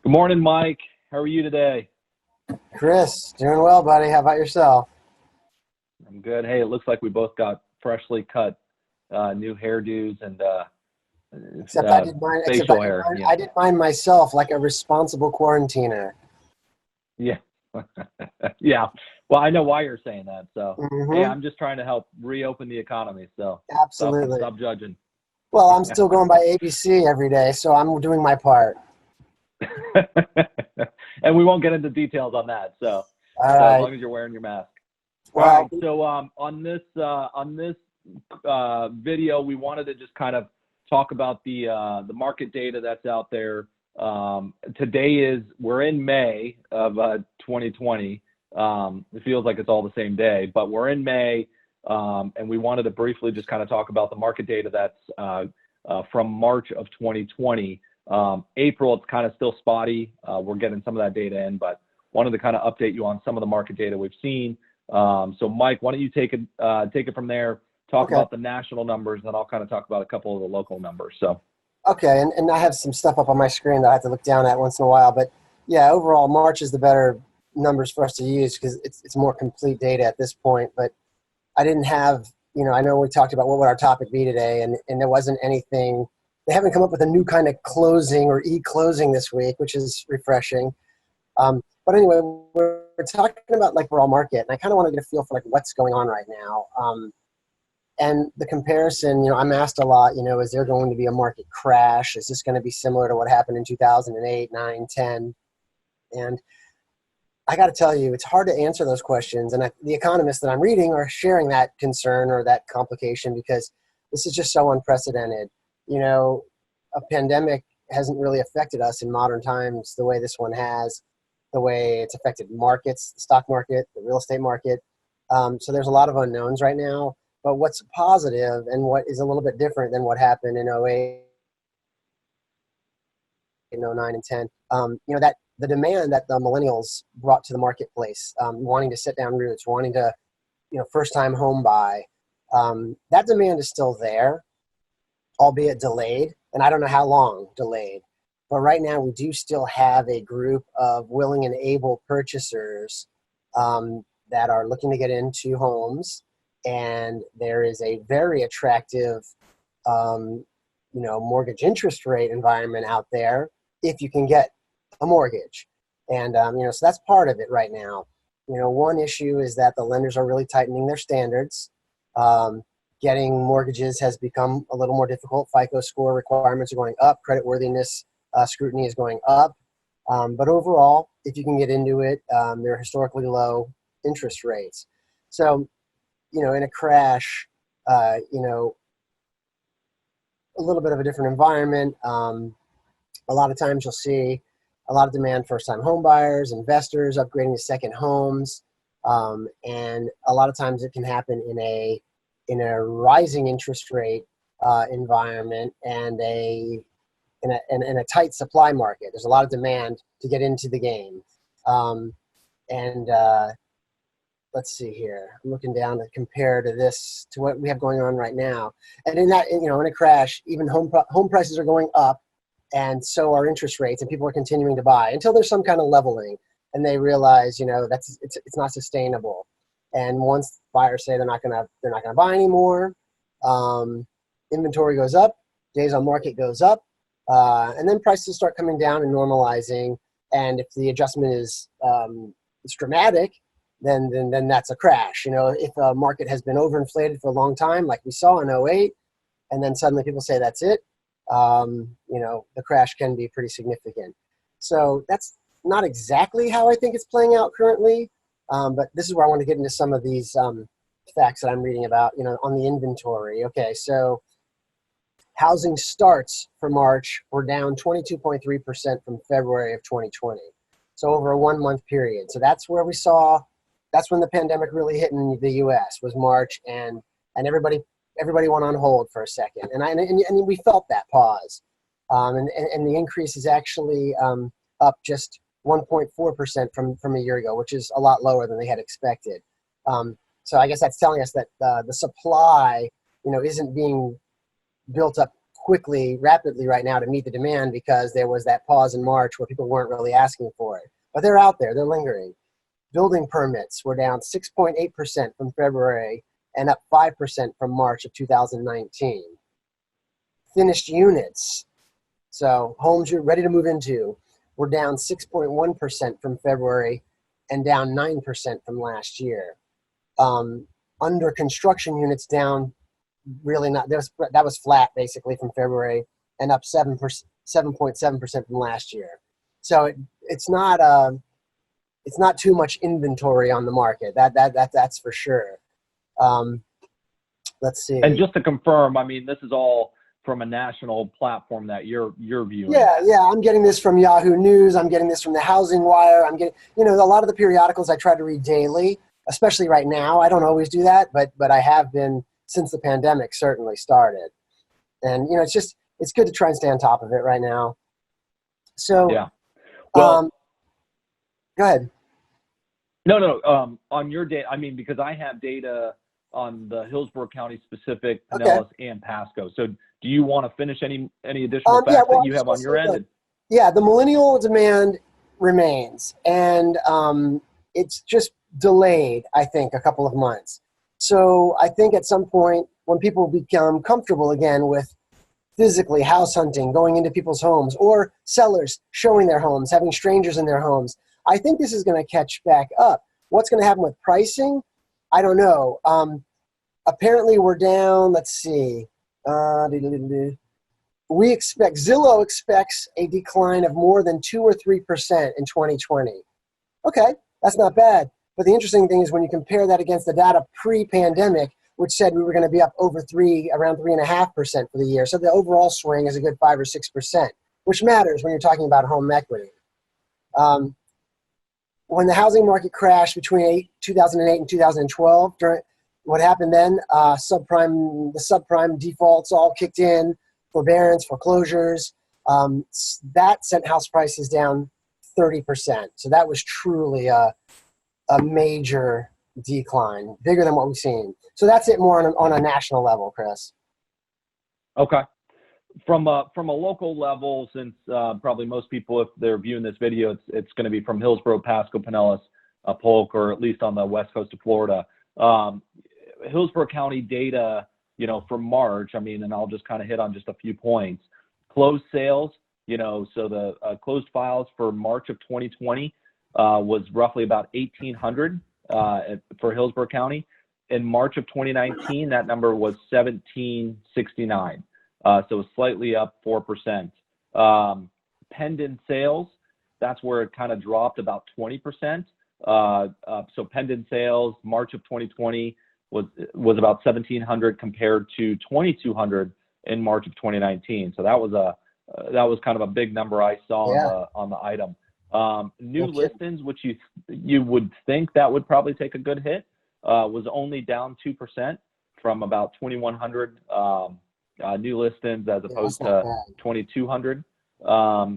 Good morning, Mike. How are you today? Chris, doing well, buddy. How about yourself? I'm good. Hey, it looks like we both got freshly cut new hairdos and Except I did mine. Except facial hair. I did mine myself, like a responsible quarantiner. Yeah. Yeah. Well, I know why you're saying that. So, hey, Mm-hmm. I'm just trying to help reopen the economy. So, Absolutely. stop judging. Well, I'm still going by ABC every day, so I'm doing my part. And we won't get into details on that. So, All as right. long as you're wearing your mask. All Well, right. So, on this video, we wanted to just kind of talk about the market data that's out there. We're in May of 2020. It feels like it's all the same day, but we're in May, and we wanted to briefly just kind of talk about the market data that's from March of 2020. April, it's kind of still spotty. We're getting some of that data in, but wanted to kind of update you on some of the market data we've seen. So, Mike, why don't you take it from there? Talk about the national numbers, and then I'll kind of talk about a couple of the local numbers. So. okay, and I have some stuff up on my screen that I have to look down at once in a while, but yeah, overall, March is the better numbers for us to use because it's more complete data at this point. But I didn't have, I know we talked about what would our topic be today, and there wasn't anything. They haven't come up with a new kind of closing or e-closing this week, which is refreshing. But anyway, we're talking about like overall market, and I kind of want to get a feel for like what's going on right now. And the comparison, I'm asked a lot, is there going to be a market crash? Is this going to be similar to what happened in 2008, 9, 10? And I got to tell you, it's hard to answer those questions. And the economists that I'm reading are sharing that concern or that complication because this is just so unprecedented. A pandemic hasn't really affected us in modern times the way this one has, the way it's affected markets, the stock market, the real estate market. So there's a lot of unknowns right now. But what's positive and what is a little bit different than what happened in 08, in 09 and 10, that the demand that the millennials brought to the marketplace, wanting to sit down roots, wanting to, first-time home buy, that demand is still there, albeit delayed. And I don't know how long delayed. But right now we do still have a group of willing and able purchasers that are looking to get into homes. And there is a very attractive, mortgage interest rate environment out there if you can get a mortgage. And, so that's part of it right now. One issue is that the lenders are really tightening their standards. Getting mortgages has become a little more difficult. FICO score requirements are going up. Creditworthiness scrutiny is going up. But overall, if you can get into it, there are historically low interest rates. So, in a crash, a little bit of a different environment. A lot of times you'll see a lot of demand first-time home buyers, investors upgrading to second homes. And a lot of times it can happen in a rising interest rate environment and in a tight supply market. There's a lot of demand to get into the game. Let's see here. I'm looking down to compare to what we have going on right now. And in a crash, even home prices are going up, and so are interest rates, and people are continuing to buy until there's some kind of leveling, and they realize, it's not sustainable. And once buyers say they're not gonna buy anymore, inventory goes up, days on market goes up, and then prices start coming down and normalizing. And if the adjustment is dramatic, then that's a crash. If a market has been overinflated for a long time, like we saw in 08, and then suddenly people say that's it, the crash can be pretty significant. So that's not exactly how I think it's playing out currently, but this is where I want to get into some of these facts that I'm reading about, on the inventory. Okay, so housing starts for March were down 22.3% from February of 2020. So over a 1 month period. So that's where that's when the pandemic really hit in the U.S. was March, and everybody went on hold for a second, and we felt that pause, and the increase is actually up just 1.4% from a year ago, which is a lot lower than they had expected. So I guess that's telling us that the supply, isn't being built up rapidly right now to meet the demand because there was that pause in March where people weren't really asking for it. But they're out there, they're lingering. Building permits were down 6.8% from February and up 5% from March of 2019. Finished units, so homes you're ready to move into, were down 6.1% from February and down 9% from last year. Under construction units down really not, that was flat basically from February and up 7.7% from last year. So it's not too much inventory on the market. That's for sure. Let's see. And just to confirm, I mean, this is all from a national platform that you're viewing. Yeah. I'm getting this from Yahoo News. I'm getting this from the Housing Wire. I'm getting, a lot of the periodicals I try to read daily, especially right now. I don't always do that, but I have been since the pandemic certainly started. And, it's good to try and stay on top of it right now. So, yeah. Well, go ahead. No. On your data, I mean, because I have data on the Hillsborough County specific, Pinellas, and Pasco. So do you want to finish any additional facts that you have on your end? Yeah, the millennial demand remains, and it's just delayed, I think, a couple of months. So I think at some point when people become comfortable again with physically house hunting, going into people's homes, or sellers showing their homes, having strangers in their homes, I think this is going to catch back up. What's going to happen with pricing? I don't know. Apparently we're down, let's see. Zillow expects a decline of more than 2 or 3% in 2020. Okay, that's not bad. But the interesting thing is when you compare that against the data pre-pandemic, which said we were going to be up around 3.5% for the year. So the overall swing is a good 5 or 6%, which matters when you're talking about home equity. When the housing market crashed between 2008 and 2012, what happened then? The subprime defaults all kicked in, forbearance, foreclosures. That sent house prices down 30%. So that was truly a major decline, bigger than what we've seen. So that's it more on a national level, Chris. Okay. From a local level, since probably most people, if they're viewing this video, it's going to be from Hillsborough, Pasco, Pinellas, Polk, or at least on the west coast of Florida. Hillsborough County data, for March, I mean, and I'll just kind of hit on just a few points. Closed sales, so the closed files for March of 2020 was roughly about 1,800 for Hillsborough County. In March of 2019, that number was 1,769. So slightly up 4%. Pending sales, that's where it kind of dropped about 20%. So pending sales, March of 2020 was about 1,700 compared to 2,200 in March of 2019. So that was kind of a big number I saw on the item. New listings, which you would think that would probably take a good hit, was only down 2% from about 2,100 new listings as opposed to 2,200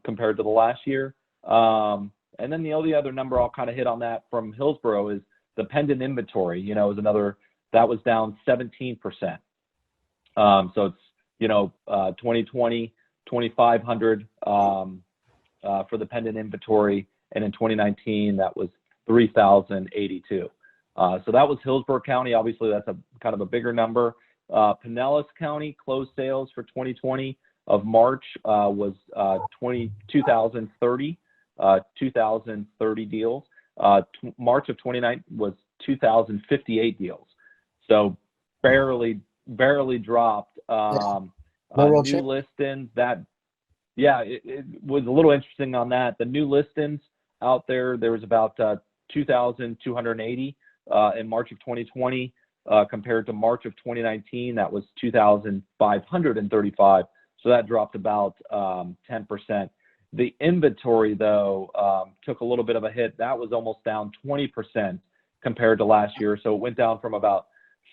compared to the last year. And then the only other number I'll kind of hit on that from Hillsborough is the pending inventory, is another, that was down 17%. So it's, 2020, 2,500 for the pending inventory. And in 2019, that was 3,082. So that was Hillsborough County. Obviously, that's a kind of a bigger number. Pinellas County closed sales for 2020 of March was 2,030 deals. March of 2019 was 2,058 deals. So barely dropped. New listings, it was a little interesting on that. The new listings out there was about 2,280 in March of 2020. Compared to March of 2019, that was 2,535. So that dropped about 10%. The inventory, though, took a little bit of a hit. That was almost down 20% compared to last year. So it went down from about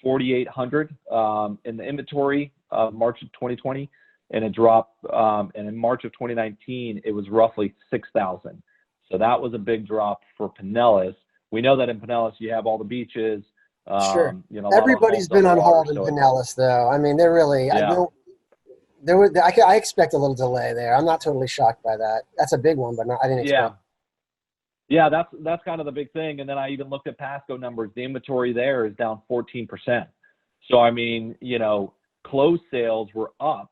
4,800 in the inventory March of 2020, and it dropped. And in March of 2019, it was roughly 6,000. So that was a big drop for Pinellas. We know that in Pinellas, you have all the beaches. Sure. Everybody's been on hold in Pinellas, though. I mean, they're really I expect a little delay there. I'm not totally shocked by that. That's a big one, but I didn't expect. Yeah, that's kind of the big thing. And then I even looked at Pasco numbers. The inventory there is down 14%. So I mean, closed sales were up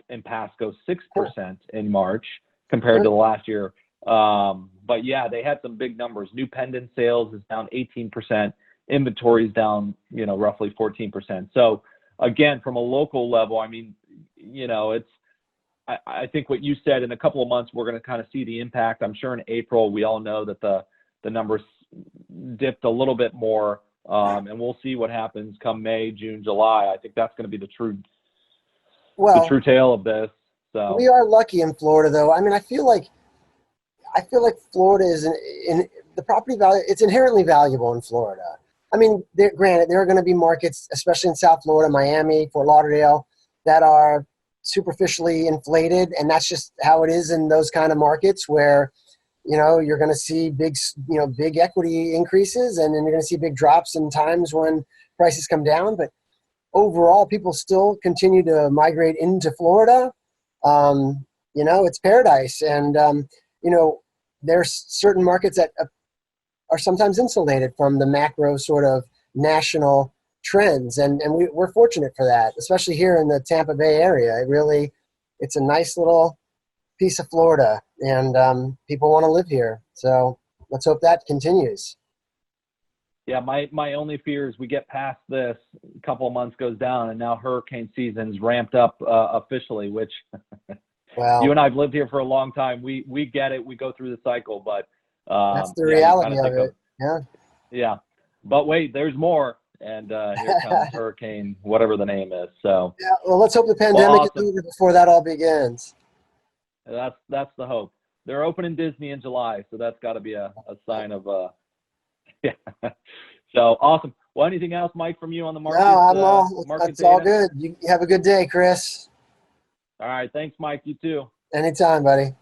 in Pasco 6% in March compared to the last year. But yeah, they had some big numbers. New pendant sales is down 18%. Inventory is down, roughly 14%. So again, from a local level, I mean, I think what you said, in a couple of months, we're going to kind of see the impact. I'm sure in April, we all know that the numbers dipped a little bit more, and we'll see what happens come May, June, July. I think that's going to be the true tale of this. So we are lucky in Florida, though. I mean, I feel like Florida is in the property value. It's inherently valuable in Florida. I mean, granted, there are going to be markets, especially in South Florida, Miami, Fort Lauderdale, that are superficially inflated, and that's just how it is in those kind of markets where, you're going to see big equity increases, and then you're going to see big drops in times when prices come down. But overall, people still continue to migrate into Florida. It's paradise, and there's certain markets that are sometimes insulated from the macro sort of national trends, and we're fortunate for that, especially here in the Tampa Bay area. It's a nice little piece of Florida, and people want to live here. So let's hope that continues. Yeah, my only fear is we get past this, a couple of months goes down, and now hurricane season's ramped up officially, which well, you and I have lived here for a long time. We get it. We go through the cycle, but that's the reality of it. Yeah. But wait, there's more. And here comes hurricane, whatever the name is. So yeah, well, let's hope the pandemic is over before that all begins. That's the hope. They're opening Disney in July, so that's got to be a sign of yeah. So awesome. Well, anything else, Mike, from you on the market? No, market that's data? all good. You have a good day, Chris. All right, thanks, Mike. You too. Anytime, buddy.